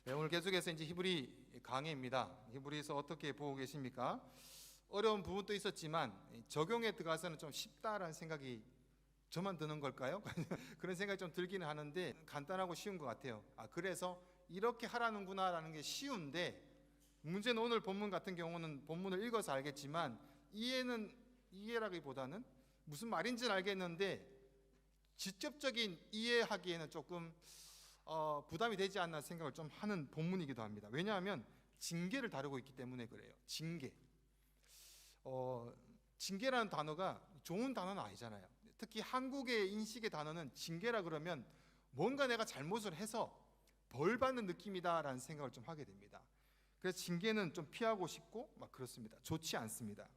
네, 오늘 계속해서 이제 히브리 강해입니다. 히브리서 어떻게 보고 계십니까? 어려운 부분도 있었지만 적용에 들어가서는 좀 쉽다라는 생각이 저만 드는 걸까요? 그런 생각이 좀 들기는 하는데 간단하고 쉬운 것 같아요. 그래서 이렇게 하라는구나라는 게 쉬운데, 문제는 오늘 본문 같은 경우는 본문을 읽어서 알겠지만 이해라기보다는 무슨 말인지는 알겠는데 직접적인 이해하기에는 조금 부담이 되지 않나 생각을 좀 하는 본문이기도 합니다. 왜냐하면 징계를 다루고 있기 때문에 그래요. 징계라는 단어가 좋은 단어는 아니잖아요. 특히 한국의 인식의 단어는 징계라 그러면 뭔가 내가 잘못을 해서 벌 받는 느낌이다라는 생각을 좀 하게 됩니다. 그래서 징계는 좀 피하고 싶고 막 그렇습니다. 좋지 않습니다.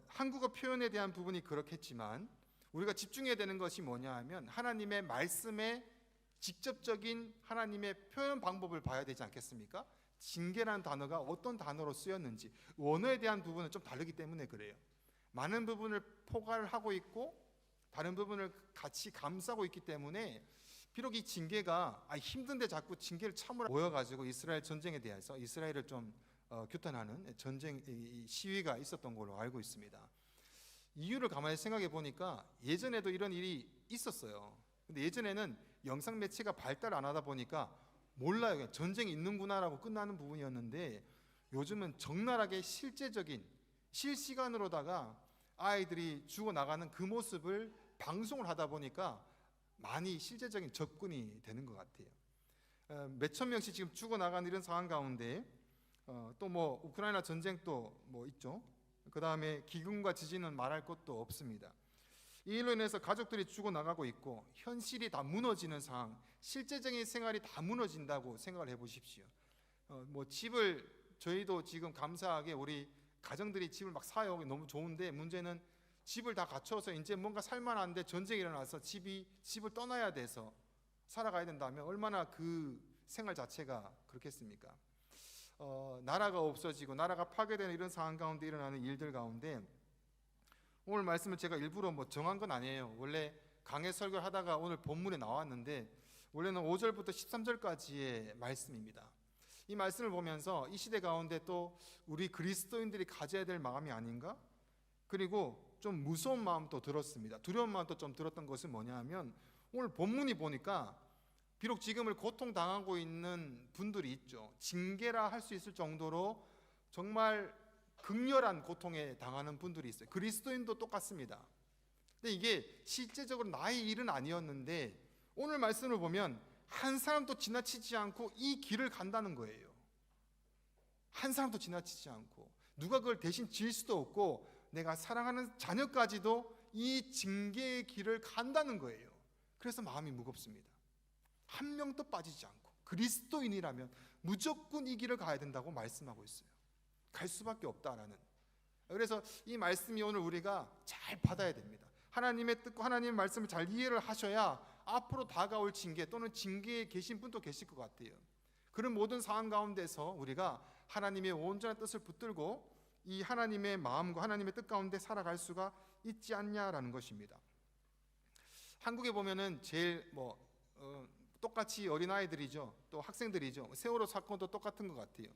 한국어 표현에 대한 부분이 그렇겠지만 우리가 집중해야 되는 것이 뭐냐 하면 하나님의 말씀에 직접적인 하나님의 표현 방법을 봐야 되지 않겠습니까? 징계라는 단어가 어떤 단어로 쓰였는지 원어에 대한 부분은 좀 다르기 때문에 그래요. 많은 부분을 포괄을 하고 있고 다른 부분을 같이 감싸고 있기 때문에 비록 이 징계가 힘든데 자꾸 징계를 참으라 모여가지고 이스라엘 전쟁에 대해서 이스라엘을 좀 규탄하는 전쟁 시위가 있었던 걸로 알고 있습니다. 이유를 가만히 생각해 보니까 예전에도 이런 일이 있었어요. 근데 예전에는 영상 매체가 발달 안 하다 보니까 몰라요. 그냥 전쟁이 있는구나라고 끝나는 부분이었는데 요즘은 적나라하게 실제적인 실시간으로다가 아이들이 죽어나가는 그 모습을 방송을 하다 보니까 많이 실제적인 접근이 되는 것 같아요. 몇천 명씩 지금 죽어나가는 이런 상황 가운데 또 뭐 우크라이나 전쟁도 뭐 있죠. 그 다음에 기근과 지진은 말할 것도 없습니다. 이 일로 인해서 가족들이 죽어나가고 있고 현실이 다 무너지는 상황, 실제적인 생활이 다 무너진다고 생각을 해보십시오. 뭐 집을 저희도 지금 감사하게 우리 가정들이 집을 막 사요. 너무 좋은데 문제는 집을 다 갖춰서 이제 뭔가 살만한데 전쟁이 일어나서 집을 떠나야 돼서 살아가야 된다면 얼마나 그 생활 자체가 그렇겠습니까? 나라가 없어지고 나라가 파괴되는 이런 상황 가운데 일어나는 일들 가운데 오늘 말씀을 제가 일부러 뭐 정한 건 아니에요. 원래 강해 설교를 하다가 오늘 본문에 나왔는데 원래는 5절부터 13절까지의 말씀입니다. 이 말씀을 보면서 이 시대 가운데 또 우리 그리스도인들이 가져야 될 마음이 아닌가? 그리고 좀 무서운 마음도 들었습니다. 두려운 마음도 좀 들었던 것은 뭐냐 하면 오늘 본문이 보니까 비록 지금을 고통당하고 있는 분들이 있죠. 징계라 할 수 있을 정도로 정말 극렬한 고통에 당하는 분들이 있어요. 그리스도인도 똑같습니다. 근데 이게 실제적으로 나의 일은 아니었는데 오늘 말씀을 보면 한 사람도 지나치지 않고 이 길을 간다는 거예요. 한 사람도 지나치지 않고 누가 그걸 대신 질 수도 없고 내가 사랑하는 자녀까지도 이 징계의 길을 간다는 거예요. 그래서 마음이 무겁습니다. 한 명도 빠지지 않고 그리스도인이라면 무조건 이 길을 가야 된다고 말씀하고 있어요. 갈 수밖에 없다라는. 그래서 이 말씀이 오늘 우리가 잘 받아야 됩니다. 하나님의 뜻과 하나님의 말씀을 잘 이해를 하셔야 앞으로 다가올 징계 또는 징계에 계신 분도 계실 것 같아요. 그런 모든 상황 가운데서 우리가 하나님의 온전한 뜻을 붙들고 이 하나님의 마음과 하나님의 뜻 가운데 살아갈 수가 있지 않냐라는 것입니다. 한국에 보면은 제일 똑같이 어린아이들이죠. 또 학생들이죠. 세월호 사건도 똑같은 것 같아요.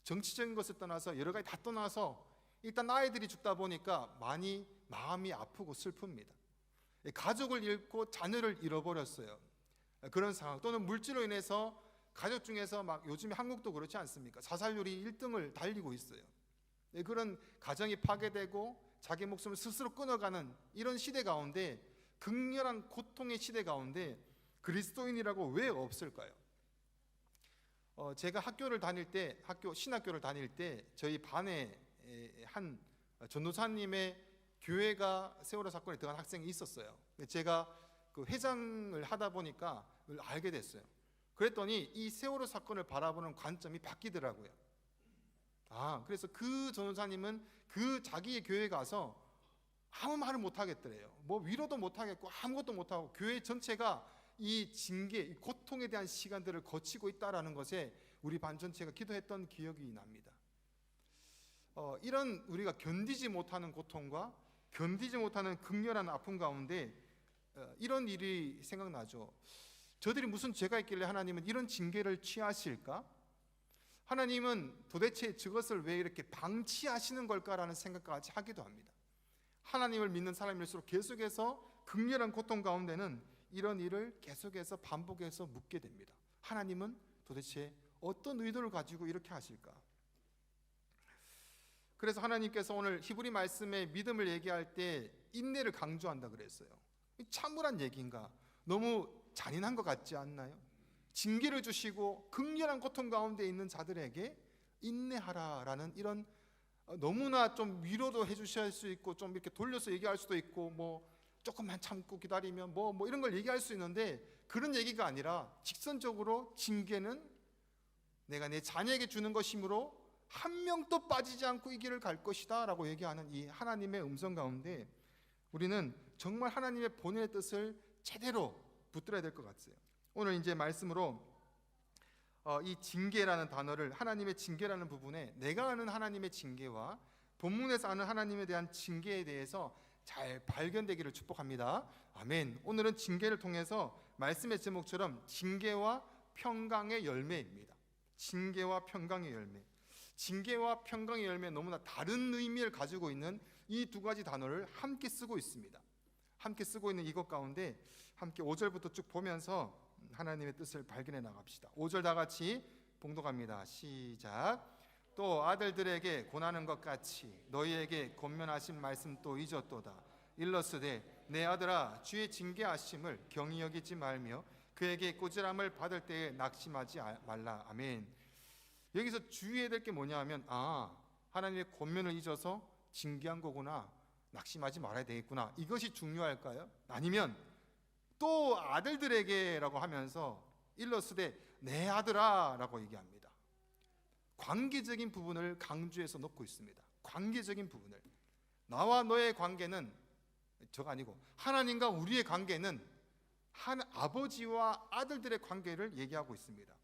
정치적인 것을 떠나서 여러 가지 다 떠나서 일단 아이들이 죽다 보니까 많이 마음이 아프고 슬픕니다. 가족을 잃고 자녀를 잃어버렸어요. 그런 상황 또는 물질로 인해서 가족 중에서 막 요즘에 한국도 그렇지 않습니까? 자살률이 1등을 달리고 있어요. 그런 가정이 파괴되고 자기 목숨을 스스로 끊어가는 이런 시대 가운데 극렬한 고통의 시대 가운데 그리스도인이라고 왜 없을까요? 제가 신학교를 다닐 때 저희 반에 한 전도사님의 교회가 세월호 사건에 들어간 학생이 있었어요. 제가 그 회장을 하다 보니까 알게 됐어요. 그랬더니 이 세월호 사건을 바라보는 관점이 바뀌더라고요. 그래서 그 전도사님은 그 자기의 교회에 가서 아무 말을 못 하겠더래요. 뭐 위로도 못 하겠고 아무것도 못 하고 교회 전체가 이 징계, 이 고통에 대한 시간들을 거치고 있다라는 것에 우리 반 전체가 기도했던 기억이 납니다. 이런 우리가 견디지 못하는 고통과 견디지 못하는 극렬한 아픔 가운데 이런 일이 생각나죠. 저들이 무슨 죄가 있길래 하나님은 이런 징계를 취하실까? 하나님은 도대체 저것을 왜 이렇게 방치하시는 걸까라는 생각까지 하기도 합니다. 하나님을 믿는 사람일수록 계속해서 극렬한 고통 가운데는 이런 일을 계속해서 반복해서 묻게 됩니다. 하나님은 도대체 어떤 의도를 가지고 이렇게 하실까? 그래서 하나님께서 오늘 히브리 말씀의 믿음을 얘기할 때 인내를 강조한다 그랬어요. 참으란 얘기인가? 너무 잔인한 것 같지 않나요? 징계를 주시고 극렬한 고통 가운데 있는 자들에게 인내하라라는 이런 너무나 좀 위로도 해주실 수 있고 좀 이렇게 돌려서 얘기할 수도 있고 뭐 조금만 참고 기다리면 뭐 이런 걸 얘기할 수 있는데 그런 얘기가 아니라 직선적으로 징계는 내가 내 자녀에게 주는 것이므로 한 명도 빠지지 않고 이 길을 갈 것이다 라고 얘기하는 이 하나님의 음성 가운데 우리는 정말 하나님의 본연의 뜻을 제대로 붙들어야 될 것 같아요. 오늘 이제 말씀으로 이 징계라는 단어를 하나님의 징계라는 부분에 내가 아는 하나님의 징계와 본문에서 아는 하나님에 대한 징계에 대해서 잘 발견되기를 축복합니다. 아멘. 오늘은 징계를 통해서 말씀의 제목처럼 징계와 평강의 열매입니다. 징계와 평강의 열매. 징계와 평강의 열매 너무나 다른 의미를 가지고 있는 이 두 가지 단어를 함께 쓰고 있습니다. 함께 쓰고 있는 이것 가운데 함께 5절부터 쭉 보면서 하나님의 뜻을 발견해 나갑시다. 5절 다 같이 봉독합니다. 시작. 또 아들들에게 권하는 것 같이 너희에게 권면하신 말씀 또 잊었도다. 일러스되 내 아들아 주의 징계하심을 경히 여기지 말며 그에게 꾸지람을 받을 때에 낙심하지 말라. 아멘. 여기서 주의해야 될 게 뭐냐 하면 하나님의 권면을 잊어서 징계한 거구나, 낙심하지 말아야 되겠구나, 이것이 중요할까요? 아니면 또 아들들에게 라고 하면서 일러스되 내 아들아 라고 얘기합니다. 관계적인 부분을 강조해서 놓고 있습니다. 관계적인 부분을. 나와 너의 관계는 저가 아니고 하나님과 우리의 관계는 한 아버지와 아들들의 관계를 얘기하고 있습니다.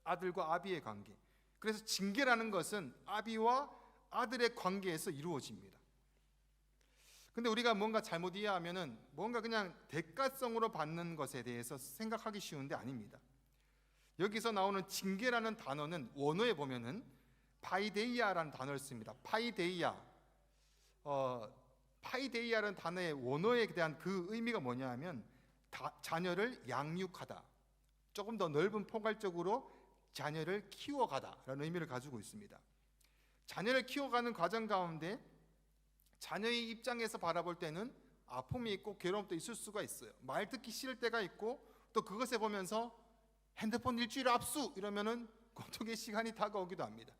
아들과 아비의 관계. 그래서 징계라는 것은 아비와 아들의 관계에서 이루어집니다. 근데 우리가 뭔가 잘못 이해하면은 뭔가 그냥 대가성으로 받는 것에 대해서 생각하기 쉬운데 아닙니다. 여기서 나오는 징계라는 단어는 원어에 보면은 파이데이아라는 단어를 씁니다. 파이데이아라는 단어의 원어에 대한 그 의미가 뭐냐 하면 자녀를 양육하다, 조금 더 넓은 포괄적으로 자녀를 키워가다라는 의미를 가지고 있습니다. 자녀를 키워가는 과정 가운데 자녀의 입장에서 바라볼 때는 아픔이 있고 괴로움도 있을 수가 있어요. 말 듣기 싫을 때가 있고 또 그것에 보면서 핸드폰 일주일 압수 이러면은 고통의 시간이 다가오기도 합니다.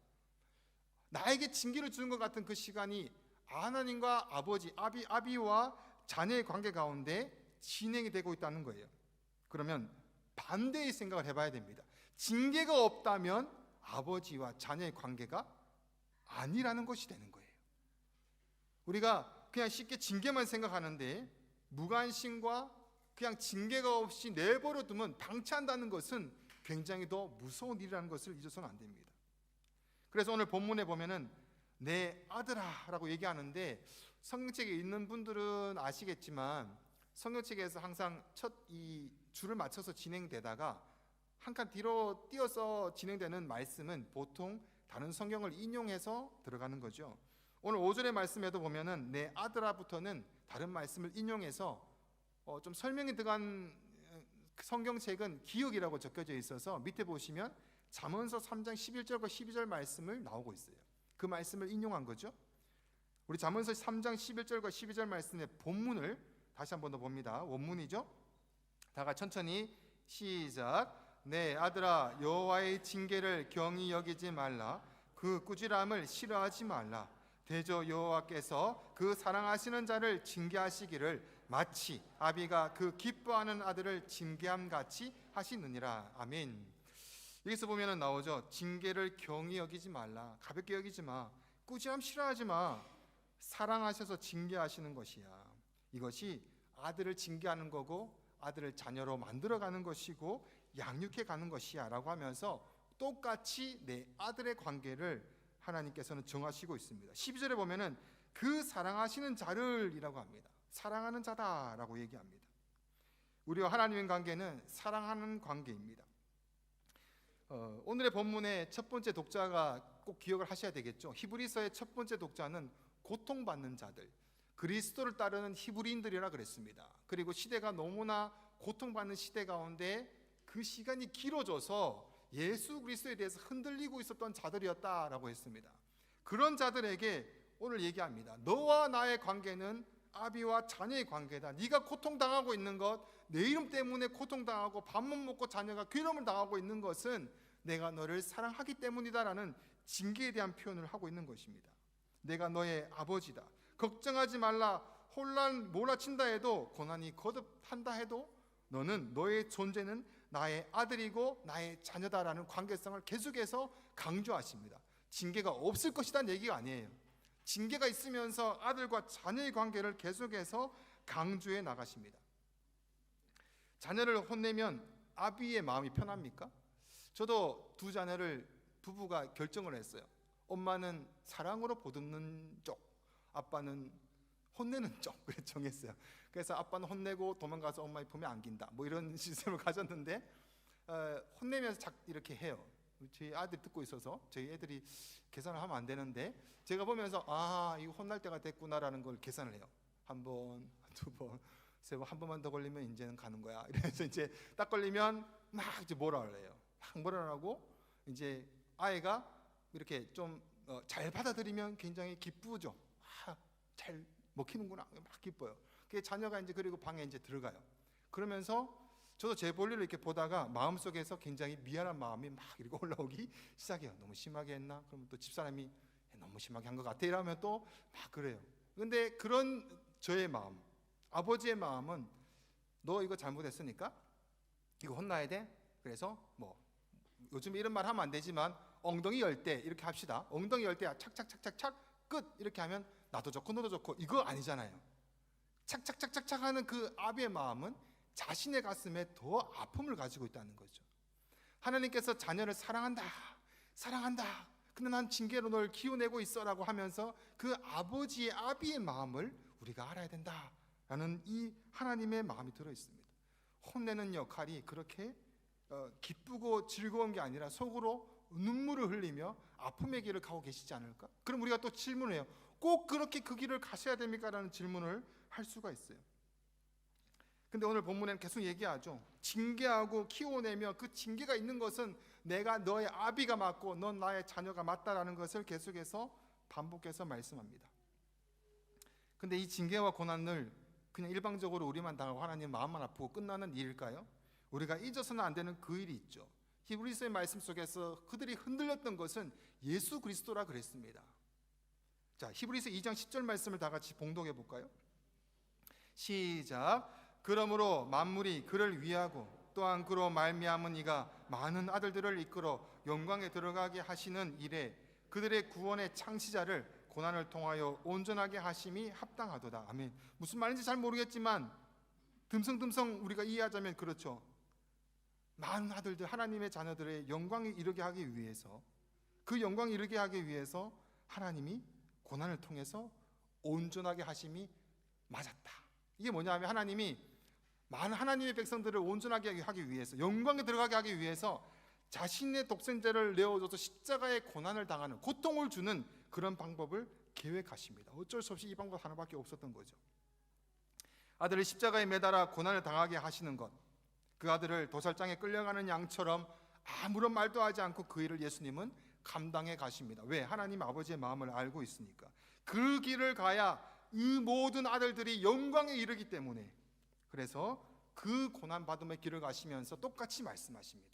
나에게 징계를 주는 것 같은 그 시간이 하나님과 아버지, 아비와 자녀의 관계 가운데 진행이 되고 있다는 거예요. 그러면 반대의 생각을 해봐야 됩니다. 징계가 없다면 아버지와 자녀의 관계가 아니라는 것이 되는 거예요. 우리가 그냥 쉽게 징계만 생각하는데 무관심과 그냥 징계가 없이 내버려 두면 방치한다는 것은 굉장히 더 무서운 일이라는 것을 잊어서는 안 됩니다. 그래서 오늘 본문에 보면은 내 아들아 라고 얘기하는데 성경책에 있는 분들은 아시겠지만 성경책에서 항상 첫 이 줄을 맞춰서 진행되다가 한 칸 뒤로 띄어서 진행되는 말씀은 보통 다른 성경을 인용해서 들어가는 거죠. 오늘 5절의 말씀에도 보면은 내 아들아부터는 다른 말씀을 인용해서 좀 설명이 들어간 성경책은 기억이라고 적혀져 있어서 밑에 보시면 잠언서 3장 11절과 12절 말씀을 나오고 있어요. 그 말씀을 인용한 거죠. 우리 잠언서 3장 11절과 12절 말씀의 본문을 다시 한 번 더 봅니다. 원문이죠. 다 같이 천천히 시작. 내 아들아 여호와의 징계를 경히 여기지 말라. 그 꾸지람을 싫어하지 말라. 대저 여호와께서 그 사랑하시는 자를 징계하시기를 마치 아비가 그 기뻐하는 아들을 징계함 같이 하시느니라. 아멘. 여기서 보면은 나오죠. 징계를 경히 여기지 말라. 가볍게 여기지 마. 꾸지람 싫어하지 마. 사랑하셔서 징계하시는 것이야. 이것이 아들을 징계하는 거고 아들을 자녀로 만들어가는 것이고 양육해 가는 것이야 라고 하면서 똑같이 내 아들의 관계를 하나님께서는 정하시고 있습니다. 12절에 보면은 그 사랑하시는 자를 이라고 합니다. 사랑하는 자다라고 얘기합니다. 우리와 하나님의 관계는 사랑하는 관계입니다. 오늘의 본문의 첫 번째 독자가 꼭 기억을 하셔야 되겠죠. 히브리서의 첫 번째 독자는 고통받는 자들, 그리스도를 따르는 히브리인들이라 그랬습니다. 그리고 시대가 너무나 고통받는 시대 가운데 그 시간이 길어져서 예수 그리스도에 대해서 흔들리고 있었던 자들이었다라고 했습니다. 그런 자들에게 오늘 얘기합니다. 너와 나의 관계는 아비와 자녀의 관계다. 네가 고통당하고 있는 것, 내 이름 때문에 고통당하고 밥 못 먹고 자녀가 괴로움을 당하고 있는 것은 내가 너를 사랑하기 때문이다라는 징계에 대한 표현을 하고 있는 것입니다. 내가 너의 아버지다. 걱정하지 말라. 혼란 몰아친다 해도, 고난이 거듭한다 해도 너는, 너의 존재는 나의 아들이고 나의 자녀다라는 관계성을 계속해서 강조하십니다. 징계가 없을 것이라는 얘기가 아니에요. 징계가 있으면서 아들과 자녀의 관계를 계속해서 강조해 나가십니다. 자녀를 혼내면 아비의 마음이 편합니까? 저도 두 자녀를 부부가 결정을 했어요. 엄마는 사랑으로 보듬는 쪽, 아빠는 혼내는 쪽, 그래 정했어요. 그래서 아빠는 혼내고 도망가서 엄마의 품에 안긴다, 뭐 이런 시스템을 가졌는데, 혼내면서 이렇게 해요. 저희 아들이 듣고 있어서 저희 애들이 계산을 하면 안 되는데, 제가 보면서 이거 혼날 때가 됐구나라는 걸 계산을 해요. 한 번, 두 번, 세 번, 한 번만 더 걸리면 이제는 가는 거야. 이래서 이제 딱 걸리면 막 이제 뭐라 그래요. 막 뭐라 하고, 이제 아이가 이렇게 좀 잘 받아들이면 굉장히 기쁘죠. 잘 먹히는구나, 막 기뻐요. 그 자녀가 이제 그리고 방에 이제 들어가요. 그러면서 저도 제 볼일을 이렇게 보다가 마음속에서 굉장히 미안한 마음이 막 이렇게 올라오기 시작해요. 너무 심하게 했나? 그러면 또 집사람이 너무 심하게 한 것 같아 이러면 또 막 그래요. 근데 그런 저의 마음, 아버지의 마음은, 너 이거 잘못했으니까 이거 혼나야 돼. 그래서 뭐 요즘 이런 말 하면 안 되지만 엉덩이 열 때 이렇게 합시다. 엉덩이 열 때 착착착착착 끝 이렇게 하면 나도 좋고 너도 좋고, 이거 아니잖아요. 착착착착착 하는 그 아비의 마음은 자신의 가슴에 더 아픔을 가지고 있다는 거죠. 하나님께서 자녀를 사랑한다, 사랑한다, 근데 난 징계로 널 키워내고 있어라고 하면서 그 아버지의, 아비의 마음을 우리가 알아야 된다라는 이 하나님의 마음이 들어있습니다. 혼내는 역할이 그렇게 기쁘고 즐거운 게 아니라 속으로 눈물을 흘리며 아픔의 길을 가고 계시지 않을까? 그럼 우리가 또 질문을 해요. 꼭 그렇게 그 길을 가셔야 됩니까? 라는 질문을 할 수가 있어요. 근데 오늘 본문에는 계속 얘기하죠. 징계하고 키워내며 그 징계가 있는 것은 내가 너의 아비가 맞고 넌 나의 자녀가 맞다라는 것을 계속해서 반복해서 말씀합니다. 근데 이 징계와 고난을 그냥 일방적으로 우리만 당하고 하나님 마음만 아프고 끝나는 일일까요? 우리가 잊어서는 안 되는 그 일이 있죠. 히브리서의 말씀 속에서 그들이 흔들렸던 것은 예수 그리스도라 그랬습니다. 자, 히브리서 2장 10절 말씀을 다 같이 봉독해 볼까요? 시작. 그러므로 만물이 그를 위하고 또한 그로 말미암은 이가 많은 아들들을 이끌어 영광에 들어가게 하시는 일에 그들의 구원의 창시자를 고난을 통하여 온전하게 하심이 합당하도다. 아멘. 무슨 말인지 잘 모르겠지만 듬성듬성 우리가 이해하자면 그렇죠. 많은 아들들, 하나님의 자녀들의 영광에 이르게 하기 위해서, 그 영광에 이르게 하기 위해서 하나님이 고난을 통해서 온전하게 하심이 맞았다. 이게 뭐냐면 하나님이 많은 하나님의 백성들을 온전하게 하기 위해서, 영광에 들어가게 하기 위해서 자신의 독생자를 내어줘서 십자가의 고난을 당하는, 고통을 주는 그런 방법을 계획하십니다. 어쩔 수 없이 이 방법 하나밖에 없었던 거죠. 아들을 십자가에 매달아 고난을 당하게 하시는 것, 그 아들을 도살장에 끌려가는 양처럼 아무런 말도 하지 않고 그 일을 예수님은 감당해 가십니다. 왜? 하나님 아버지의 마음을 알고 있으니까. 그 길을 가야 이 모든 아들들이 영광에 이르기 때문에, 그래서 그 고난받음의 길을 가시면서 똑같이 말씀하십니다.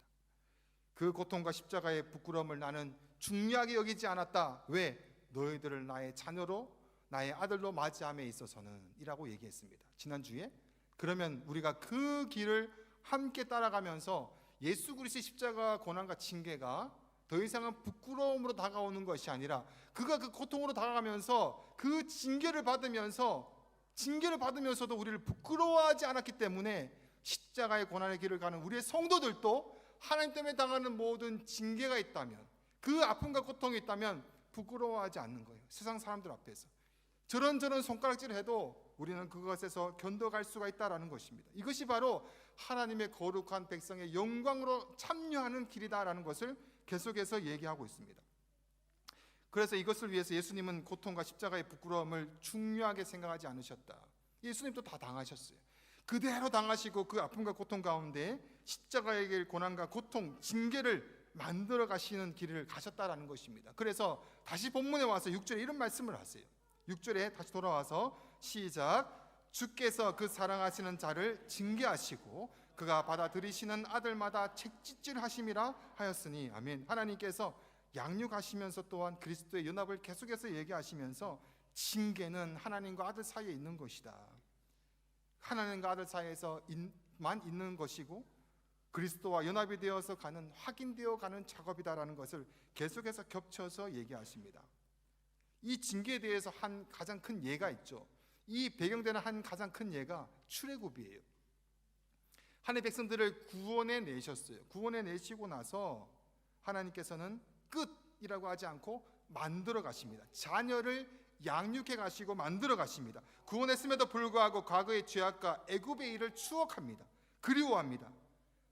그 고통과 십자가의 부끄러움을 나는 중요하게 여기지 않았다. 왜? 너희들을 나의 자녀로, 나의 아들로 맞이함에 있어서는 이라고 얘기했습니다. 지난주에. 그러면 우리가 그 길을 함께 따라가면서 예수 그리스도의 십자가 고난과 징계가 더 이상은 부끄러움으로 다가오는 것이 아니라, 그가 그 고통으로 다가가면서 그 징계를 받으면서도 우리를 부끄러워하지 않았기 때문에 십자가의 고난의 길을 가는 우리의 성도들도 하나님 때문에 당하는 모든 징계가 있다면, 그 아픔과 고통이 있다면 부끄러워하지 않는 거예요. 세상 사람들 앞에서 저런 손가락질을 해도 우리는 그것에서 견뎌갈 수가 있다라는 것입니다. 이것이 바로 하나님의 거룩한 백성의 영광으로 참여하는 길이다라는 것을 계속해서 얘기하고 있습니다. 그래서 이것을 위해서 예수님은 고통과 십자가의 부끄러움을 중요하게 생각하지 않으셨다. 예수님도 다 당하셨어요. 그대로 당하시고 그 아픔과 고통 가운데 십자가의 길, 고난과 고통, 징계를 만들어 가시는 길을 가셨다라는 것입니다. 그래서 다시 본문에 와서 6절에 이런 말씀을 하세요. 6절에 다시 돌아와서 시작. 주께서 그 사랑하시는 자를 징계하시고 그가 받아들이시는 아들마다 책짓질 하심이라 하였으니. 아멘. 하나님께서 양육하시면서 또한 그리스도의 연합을 계속해서 얘기하시면서 징계는 하나님과 아들 사이에 있는 것이다. 하나님과 아들 사이에서만 있는 것이고 그리스도와 연합이 되어서 가는, 확인되어 가는 작업이다라는 것을 계속해서 겹쳐서 얘기하십니다. 이 징계에 대해서 한 가장 큰 예가 있죠. 이 배경되는 한 가장 큰 예가 출애굽이에요. 하나님의 백성들을 구원해 내셨어요. 구원해 내시고 나서 하나님께서는 끝이라고 하지 않고 만들어 가십니다. 자녀를 양육해 가시고 만들어 가십니다. 구원했음에도 불구하고 과거의 죄악과 애굽의 일을 추억합니다. 그리워합니다.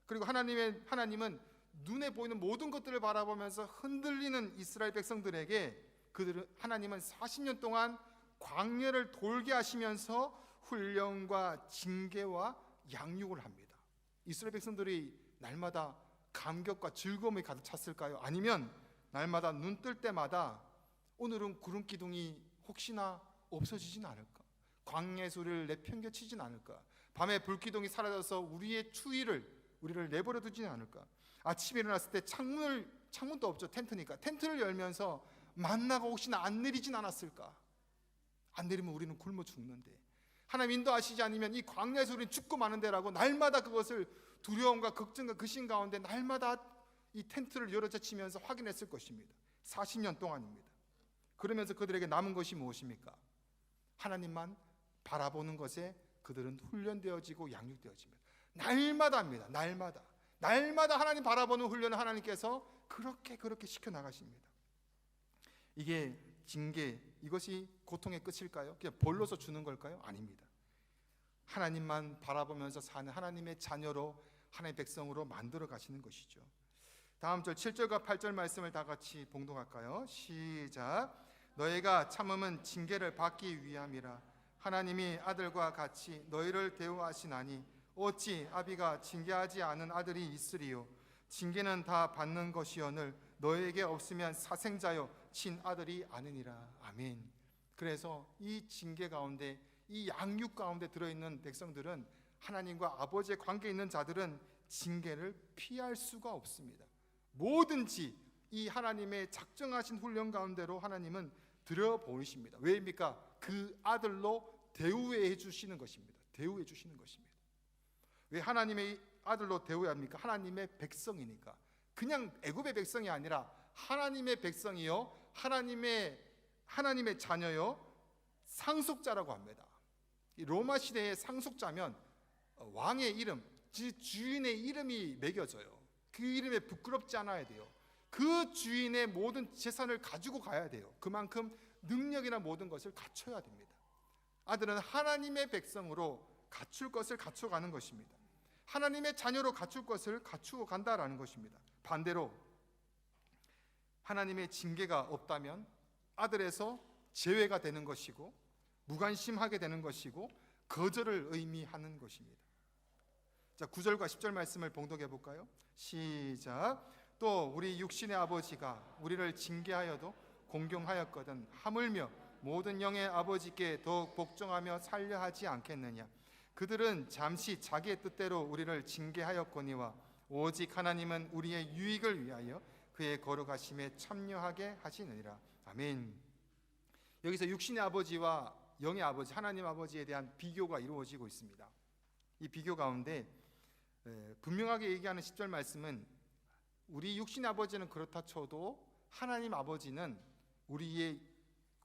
그리고 하나님은 눈에 보이는 모든 것들을 바라보면서 흔들리는 이스라엘 백성들에게 하나님은 40년 동안 광야를 돌게 하시면서 훈련과 징계와 양육을 합니다. 이스라엘 백성들이 날마다 감격과 즐거움이 가득 찼을까요? 아니면 날마다 눈 뜰 때마다 오늘은 구름 기둥이 혹시나 없어지진 않을까? 광야의 소리를 내팽개치진 않을까? 밤에 불기둥이 사라져서 우리의 우리를 내버려 두지는 않을까? 아침에 일어났을 때 창문도 없죠. 텐트니까 텐트를 열면서 만나가 혹시나 안 내리진 않았을까? 안 내리면 우리는 굶어 죽는데 하나님 인도하시지 않으면 이 광야의 소리는 죽고 마는데라고 날마다 그것을 두려움과 걱정과 근심 가운데 날마다 이 텐트를 열어젖히면서 확인했을 것입니다. 40년 동안입니다. 그러면서 그들에게 남은 것이 무엇입니까? 하나님만 바라보는 것에 그들은 훈련되어지고 양육되어집니다. 날마다 합니다. 날마다 하나님 바라보는 훈련을 하나님께서 그렇게 시켜나가십니다. 이게 징계, 이것이 고통의 끝일까요? 그냥 벌로서 주는 걸까요? 아닙니다. 하나님만 바라보면서 사는 하나님의 자녀로, 하나님의 백성으로 만들어 가시는 것이죠. 다음 절 7절과 8절 말씀을 다 같이 봉독할까요? 시작. 너희가 참음은 징계를 받기 위함이라. 하나님이 아들과 같이 너희를 대우하시나니 어찌 아비가 징계하지 않은 아들이 있으리요. 징계는 다 받는 것이오늘 너에게 없으면 사생자요 친아들이 아니니라. 아멘. 그래서 이 징계 가운데, 이 양육 가운데 들어있는 백성들은, 하나님과 아버지의 관계에 있는 자들은 징계를 피할 수가 없습니다. 뭐든지 이 하나님의 작정하신 훈련 가운데로 하나님은 들여보이십니다. 왜입니까? 그 아들로 대우해 주시는 것입니다. 대우해 주시는 것입니다. 왜 하나님의 아들로 대우합니까? 하나님의 백성이니까. 그냥 애굽의 백성이 아니라 하나님의 백성이요, 하나님의 자녀요, 상속자라고 합니다. 이 로마 시대의 상속자면 왕의 이름, 주인의 이름이 매겨져요. 그 이름에 부끄럽지 않아야 돼요. 그 주인의 모든 재산을 가지고 가야 돼요. 그만큼 능력이나 모든 것을 갖춰야 됩니다. 아들은 하나님의 백성으로 갖출 것을 갖춰가는 것입니다. 하나님의 자녀로 갖출 것을 갖추어 간다라는 것입니다. 반대로 하나님의 징계가 없다면 아들에서 제외가 되는 것이고 무관심하게 되는 것이고 거절을 의미하는 것입니다. 자, 9절과 10절 말씀을 봉독해 볼까요? 시작. 또 우리 육신의 아버지가 우리를 징계하여도 공경하였거든 하물며 모든 영의 아버지께 더욱 복종하며 살려 하지 않겠느냐. 그들은 잠시 자기의 뜻대로 우리를 징계하였거니와 오직 하나님은 우리의 유익을 위하여 그의 거룩하심에 참여하게 하시느니라. 아멘. 여기서 육신의 아버지와 영의 아버지, 하나님 아버지에 대한 비교가 이루어지고 있습니다. 이 비교 가운데 분명하게 얘기하는 10절 말씀은 우리 육신의 아버지는 그렇다 쳐도 하나님 아버지는 우리의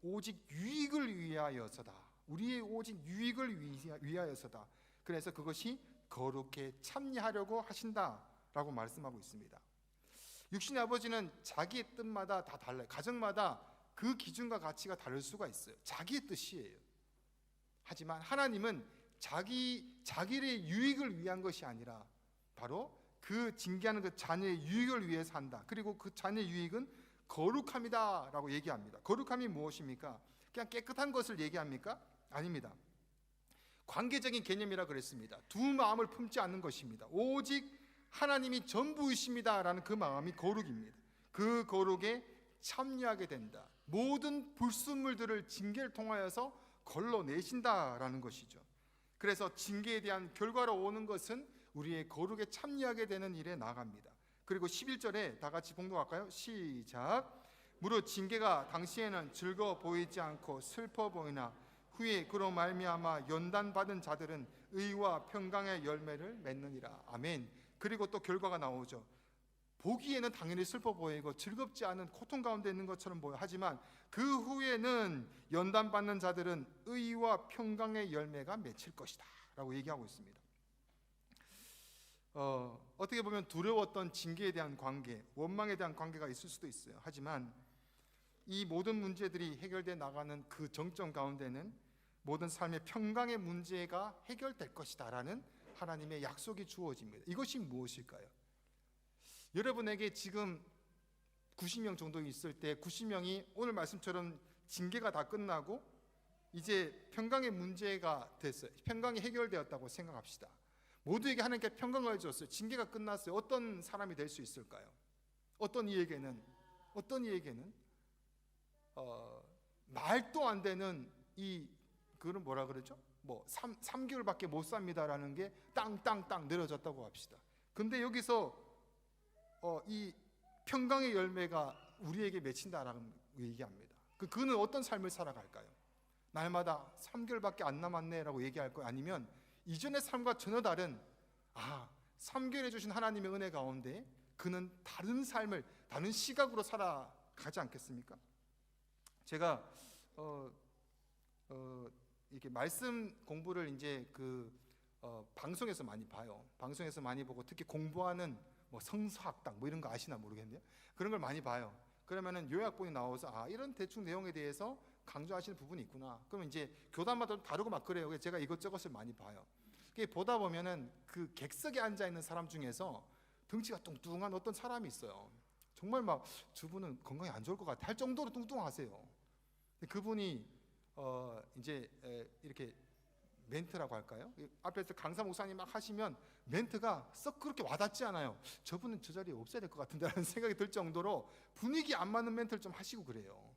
오직 유익을 위하여서다. 우리의 오직 유익을 위하여서다. 그래서 그것이 거룩에 참여하려고 하신다라고 말씀하고 있습니다. 육신의 아버지는 자기의 뜻마다 다 달라요. 가정마다 그 기준과 가치가 다를 수가 있어요. 자기의 뜻이에요. 하지만 하나님은 자기의 유익을 위한 것이 아니라 바로 그 징계하는 그 자녀의 유익을 위해서 한다. 그리고 그 자녀의 유익은 거룩함이다 라고 얘기합니다. 거룩함이 무엇입니까? 그냥 깨끗한 것을 얘기합니까? 아닙니다. 관계적인 개념이라 그랬습니다. 두 마음을 품지 않는 것입니다. 오직 하나님이 전부이십니다 라는 그 마음이 거룩입니다. 그 거룩에 참여하게 된다. 모든 불순물들을 징계를 통하여서 걸러내신다라는 것이죠. 그래서 징계에 대한 결과로 오는 것은 우리의 거룩에 참여하게 되는 일에 나아갑니다. 그리고 11절에 다 같이 봉독할까요? 시작. 무릇 징계가 당시에는 즐거워 보이지 않고 슬퍼 보이나 후에 그로 말미암아 연단받은 자들은 의와 평강의 열매를 맺느니라. 아멘. 그리고 또 결과가 나오죠. 보기에는 당연히 슬퍼 보이고 즐겁지 않은 고통 가운데 있는 것처럼 보여. 하지만 그 후에는 연단받는 자들은 의와 평강의 열매가 맺힐 것이다 라고 얘기하고 있습니다. 어떻게 보면 두려웠던 징계에 대한 관계, 원망에 대한 관계가 있을 수도 있어요. 하지만 이 모든 문제들이 해결돼 나가는 그 정점 가운데는 모든 삶의 평강의 문제가 해결될 것이다 라는 하나님의 약속이 주어집니다. 이것이 무엇일까요? 여러분에게 지금 90명 정도 있을 때 90명이 오늘 말씀처럼 징계가 다 끝나고 이제 평강의 문제가 됐어요. 평강이 해결되었다고 생각합시다. 모두에게 하나님께 평강을 줬어요. 징계가 끝났어요. 어떤 사람이 될 수 있을까요? 어떤 이에게는 말도 안 되는 그건 뭐라 그러죠? 3개월밖에 못 삽니다라는 게 땅땅땅 내려졌다고 합시다. 근데 여기서 이 평강의 열매가 우리에게 맺힌다라는 얘기합니다. 그는 어떤 삶을 살아갈까요? 날마다 3개월밖에 안 남았네라고 얘기할까요? 아니면 이전의 삶과 전혀 다른 3개월에 주신 하나님의 은혜 가운데 그는 다른 삶을 다른 시각으로 살아가지 않겠습니까? 제가 이렇게 말씀 공부를 이제 방송에서 많이 봐요. 방송에서 많이 보고 특히 공부하는 성서학당 이런 거 아시나 모르겠네요. 그런 걸 많이 봐요. 그러면은 요약본이 나와서 이런 대충 내용에 대해서 강조하시는 부분이 있구나. 그러면 이제 교단마다 다르고 막 그래요. 그래서 제가 이것저것을 많이 봐요. 보다 보면은 그 객석에 앉아 있는 사람 중에서 덩치가 뚱뚱한 어떤 사람이 있어요. 정말 막 저분은 건강이 안 좋을 것 같아 할 정도로 뚱뚱하세요. 그분이 이제 이렇게 멘트라고 할까요? 앞에서 강사 목사님 막 하시면 멘트가 썩 그렇게 와닿지 않아요. 저분은 저 자리에 없어야 될 것 같은데라는 생각이 들 정도로 분위기 안 맞는 멘트를 좀 하시고 그래요.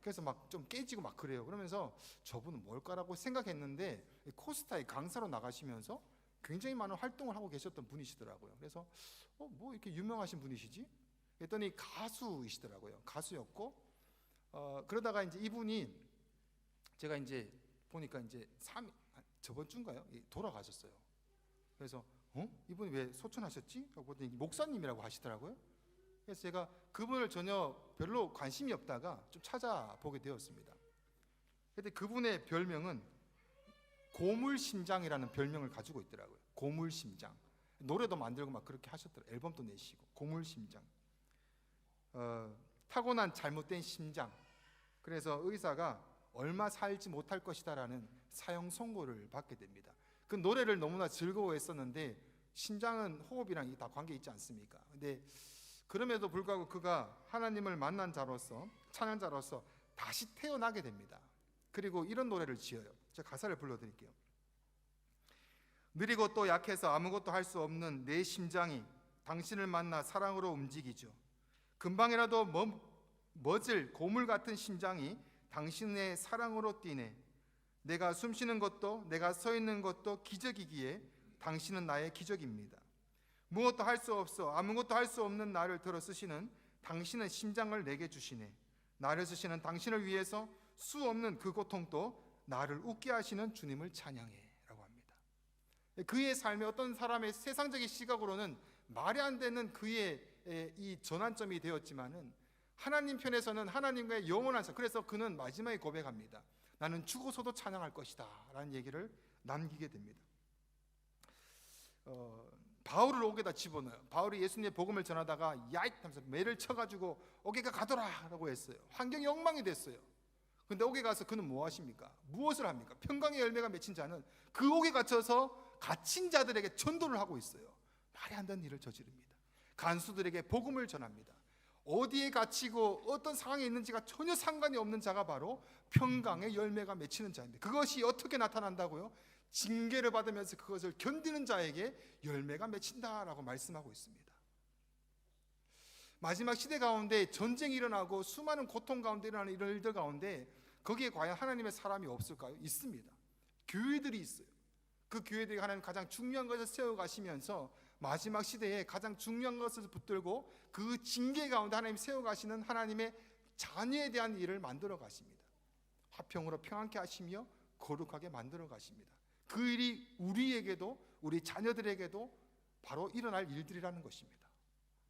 그래서 막 좀 깨지고 막 그래요. 그러면서 저분은 뭘까라고 생각했는데 코스타에 강사로 나가시면서 굉장히 많은 활동을 하고 계셨던 분이시더라고요. 그래서 뭐 이렇게 유명하신 분이시지? 그랬더니 가수이시더라고요. 가수였고 그러다가 이제 이분이 제가 이제 보니까 이제 저번 주인가요? 돌아가셨어요. 그래서 이분이 왜 소천하셨지? 하고 보더니 목사님이라고 하시더라고요. 그래서 제가 그분을 전혀 별로 관심이 없다가 좀 찾아보게 되었습니다. 그런데 그분의 별명은 고물심장이라는 별명을 가지고 있더라고요. 고물심장. 노래도 만들고 막 그렇게 하셨더라고요. 앨범도 내시고. 고물심장. 타고난 잘못된 심장. 그래서 의사가 얼마 살지 못할 것이다라는 사형 선고를 받게 됩니다. 그 노래를 너무나 즐거워했었는데 심장은 호흡이랑 다 관계 있지 않습니까? 근데 그럼에도 불구하고 그가 하나님을 만난 자로서 찬양자로서 다시 태어나게 됩니다. 그리고 이런 노래를 지어요. 제가 가사를 불러드릴게요. 느리고 또 약해서 아무것도 할 수 없는 내 심장이 당신을 만나 사랑으로 움직이죠. 금방이라도 멎을 고물 같은 심장이 당신의 사랑으로 뛰네. 내가 숨쉬는 것도 내가 서 있는 것도 기적이기에 당신은 나의 기적입니다. 무엇도 할 수 없어 아무것도 할 수 없는 나를 들어 쓰시는 당신은 심장을 내게 주시네. 나를 쓰시는 당신을 위해서 수 없는 그 고통도 나를 웃게 하시는 주님을 찬양해 라고 합니다. 그의 삶의 어떤 사람의 세상적인 시각으로는 말이 안 되는 그의 이 전환점이 되었지만은 하나님 편에서는 하나님과의 영원한 삶. 그래서 그는 마지막에 고백합니다. 나는 죽어서도 찬양할 것이다 라는 얘기를 남기게 됩니다. 바울을 옥에다 집어넣어요. 바울이 예수님의 복음을 전하다가 야잇 하면서 매를 쳐가지고 옥에가 가더라 라고 했어요. 환경이 엉망이 됐어요. 근데 옥에 가서 그는 뭐 하십니까? 무엇을 합니까? 평강의 열매가 맺힌 자는 그 옥에 갇혀서 갇힌 자들에게 전도를 하고 있어요. 말이 안 되는 일을 저지릅니다. 간수들에게 복음을 전합니다. 어디에 갇히고 어떤 상황에 있는지가 전혀 상관이 없는 자가 바로 평강의 열매가 맺히는 자인데, 그것이 어떻게 나타난다고요? 징계를 받으면서 그것을 견디는 자에게 열매가 맺힌다라고 말씀하고 있습니다. 마지막 시대 가운데 전쟁이 일어나고 수많은 고통 가운데 일어나는 이런 일들 가운데 거기에 과연 하나님의 사람이 없을까요? 있습니다. 교회들이 있어요. 그 교회들이 하나님 가장 중요한 것을 세워가시면서 마지막 시대에 가장 중요한 것을 붙들고 그 징계 가운데 하나님 세워가시는 하나님의 자녀에 대한 일을 만들어 가십니다. 화평으로 평안케 하시며 거룩하게 만들어 가십니다. 그 일이 우리에게도, 우리 자녀들에게도 바로 일어날 일들이라는 것입니다.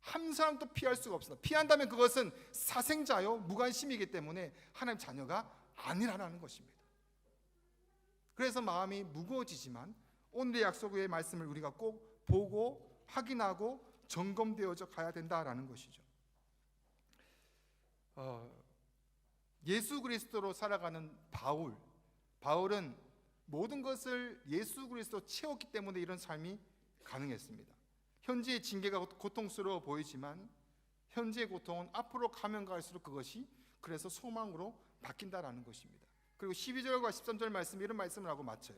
한 사람도 피할 수가 없습니다. 피한다면 그것은 사생자요 무관심이기 때문에 하나님 자녀가 아니라는 것입니다. 그래서 마음이 무거워지지만 오늘의 약속의 말씀을 우리가 꼭 보고 확인하고 점검되어져 가야 된다라는 것이죠. 예수 그리스도로 살아가는 바울은 모든 것을 예수 그리스도 채웠기 때문에 이런 삶이 가능했습니다. 현재의 징계가 고통스러워 보이지만 현재의 고통은 앞으로 가면 갈수록 그것이 그래서 소망으로 바뀐다라는 것입니다. 그리고 12절과 13절 말씀, 이런 말씀을 하고 마쳐요.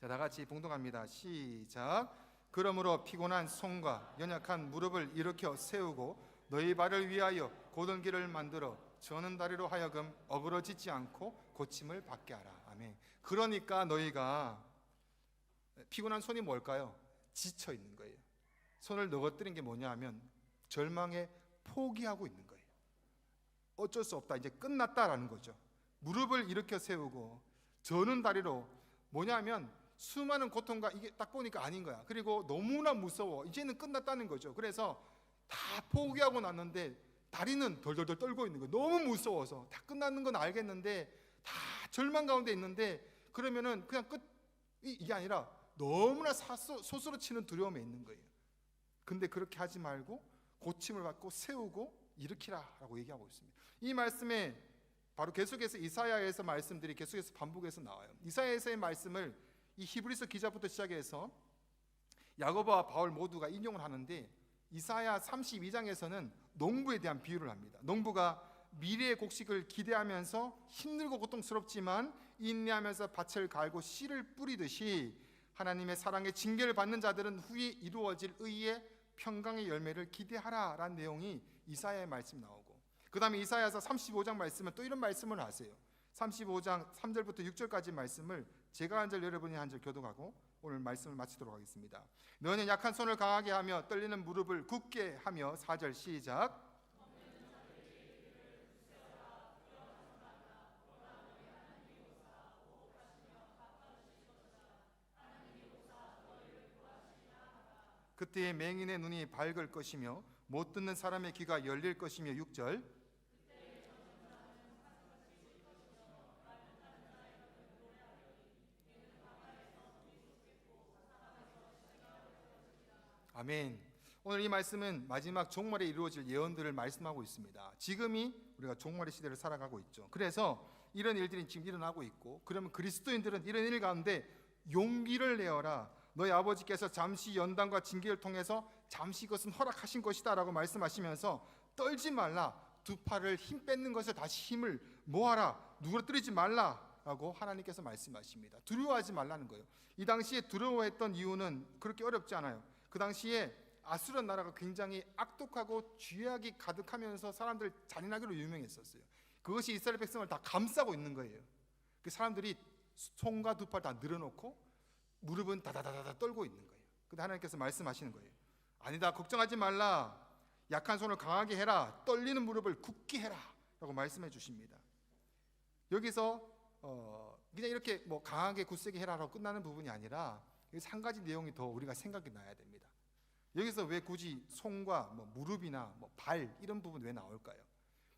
자, 다 같이 봉독합니다. 시작. 그러므로 피곤한 손과 연약한 무릎을 일으켜 세우고 너희 발을 위하여 곧은 길을 만들어 저는 다리로 하여금 어그러지지 않고 고침을 받게 하라. 아멘. 그러니까 너희가 피곤한 손이 뭘까요? 지쳐 있는 거예요. 손을 넘어뜨린 게 뭐냐 하면 절망에 포기하고 있는 거예요. 어쩔 수 없다, 이제 끝났다라는 거죠. 무릎을 일으켜 세우고 저는 다리로, 뭐냐면 수많은 고통과 이게 딱 보니까 아닌 거야. 그리고 너무나 무서워. 이제는 끝났다는 거죠. 그래서 다 포기하고 났는데 다리는 덜덜덜 떨고 있는 거예요. 너무 무서워서. 다 끝나는 건 알겠는데 다 절망 가운데 있는데, 그러면은 그냥 이게 아니라 너무나 소스로 치는 두려움에 있는 거예요. 근데 그렇게 하지 말고 고침을 받고 세우고 일으키라라고 얘기하고 있습니다. 이 말씀에 바로 계속해서 이사야에서 말씀들이 계속해서 반복해서 나와요. 이사야에서의 말씀을 이 히브리서 기자부터 시작해서 야고보와 바울 모두가 인용을 하는데, 이사야 32장에서는 농부에 대한 비유를 합니다. 농부가 미래의 곡식을 기대하면서 힘들고 고통스럽지만 인내하면서 밭을 갈고 씨를 뿌리듯이 하나님의 사랑의 징계를 받는 자들은 후에 이루어질 의의 평강의 열매를 기대하라라는 내용이 이사야의 말씀 나오고, 그 다음에 이사야서 35장 말씀은 또 이런 말씀을 하세요. 35장 3절부터 6절까지 말씀을 제가 한 절 여러분이 한 절 교독하고 오늘 말씀을 마치도록 하겠습니다. 너는 약한 손을 강하게 하며 떨리는 무릎을 굳게 하며, 4절 시작. 그때에 맹인의 눈이 밝을 것이며 못 듣는 사람의 귀가 열릴 것이며, 6절. 아멘. 오늘 이 말씀은 마지막 종말에 이루어질 예언들을 말씀하고 있습니다. 지금이 우리가 종말의 시대를 살아가고 있죠. 그래서 이런 일들이 지금 일어나고 있고, 그러면 그리스도인들은 이런 일 가운데 용기를 내어라. 너희 아버지께서 잠시 연단과 징계를 통해서 잠시 이것은 허락하신 것이다 라고 말씀하시면서 떨지 말라. 두 팔을 힘 뺏는 것에 다시 힘을 모아라. 누그러뜨리지 말라 라고 하나님께서 말씀하십니다. 두려워하지 말라는 거예요. 이 당시에 두려워했던 이유는 그렇게 어렵지 않아요. 그 당시에 아수르 나라가 굉장히 악독하고 죄악이 가득하면서 사람들 잔인하기로 유명했었어요. 그것이 이스라엘 백성을 다 감싸고 있는 거예요. 그 사람들이 손과 두 팔 다 늘어놓고 무릎은 다다다다 떨고 있는 거예요. 근데 하나님께서 말씀하시는 거예요. 아니다, 걱정하지 말라. 약한 손을 강하게 해라. 떨리는 무릎을 굳게 해라 라고 말씀해 주십니다. 여기서 그냥 이렇게 뭐 강하게 굳세게 해라라고 끝나는 부분이 아니라 여기서 한 가지 내용이 더 우리가 생각이 나야 됩니다. 여기서 왜 굳이 손과 무릎이나 발 이런 부분 왜 나올까요?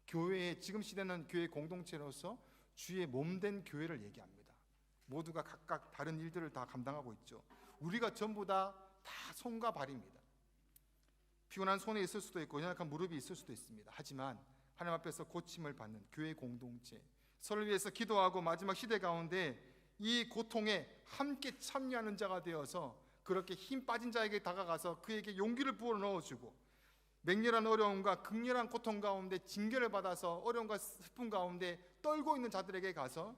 교회의, 지금 시대는 교회 공동체로서 주의 몸된 교회를 얘기합니다. 모두가 각각 다른 일들을 다 감당하고 있죠. 우리가 전부 다 손과 발입니다. 피곤한 손이 있을 수도 있고 연약한 무릎이 있을 수도 있습니다. 하지만 하나님 앞에서 고침을 받는 교회 공동체, 서로를 위해서 기도하고 마지막 시대 가운데 이 고통에 함께 참여하는 자가 되어서 그렇게 힘 빠진 자에게 다가가서 그에게 용기를 부어 넣어주고, 맹렬한 어려움과 극렬한 고통 가운데 징계를 받아서 어려움과 슬픔 가운데 떨고 있는 자들에게 가서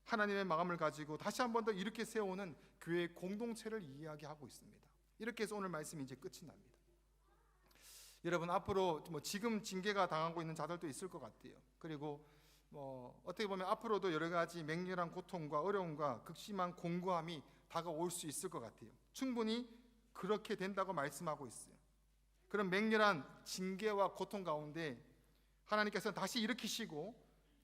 하나님의 마음을 가지고 다시 한 번 더 이렇게 세우는 교회의 공동체를 이야기하고 있습니다. 이렇게 해서 오늘 말씀이 이제 끝이 납니다. 여러분, 앞으로 지금 징계가 당하고 있는 자들도 있을 것 같아요. 그리고 어떻게 보면 앞으로도 여러 가지 맹렬한 고통과 어려움과 극심한 공고함이 다가올 수 있을 것 같아요. 충분히 그렇게 된다고 말씀하고 있어요. 그런 맹렬한 징계와 고통 가운데 하나님께서 다시 일으키시고,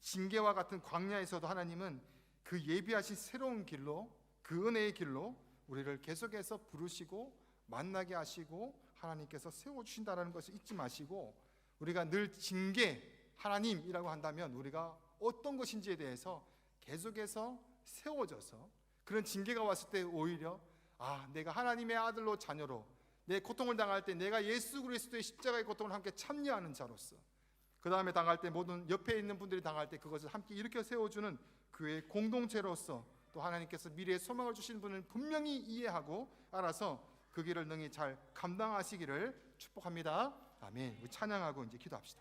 징계와 같은 광야에서도 하나님은 그 예비하신 새로운 길로, 그 은혜의 길로 우리를 계속해서 부르시고 만나게 하시고 하나님께서 세워주신다는 것을 잊지 마시고, 우리가 늘 징계 하나님이라고 한다면 우리가 어떤 것인지에 대해서 계속해서 세워져서, 그런 징계가 왔을 때 오히려 내가 하나님의 아들로 자녀로 내 고통을 당할 때 내가 예수 그리스도의 십자가의 고통을 함께 참여하는 자로서, 그 다음에 당할 때 모든 옆에 있는 분들이 당할 때 그것을 함께 일으켜 세워주는 교회의 공동체로서, 또 하나님께서 미래의 소망을 주시는 분을 분명히 이해하고 알아서 그 길을 능히 잘 감당하시기를 축복합니다. 아멘. 우리 찬양하고 이제 기도합시다.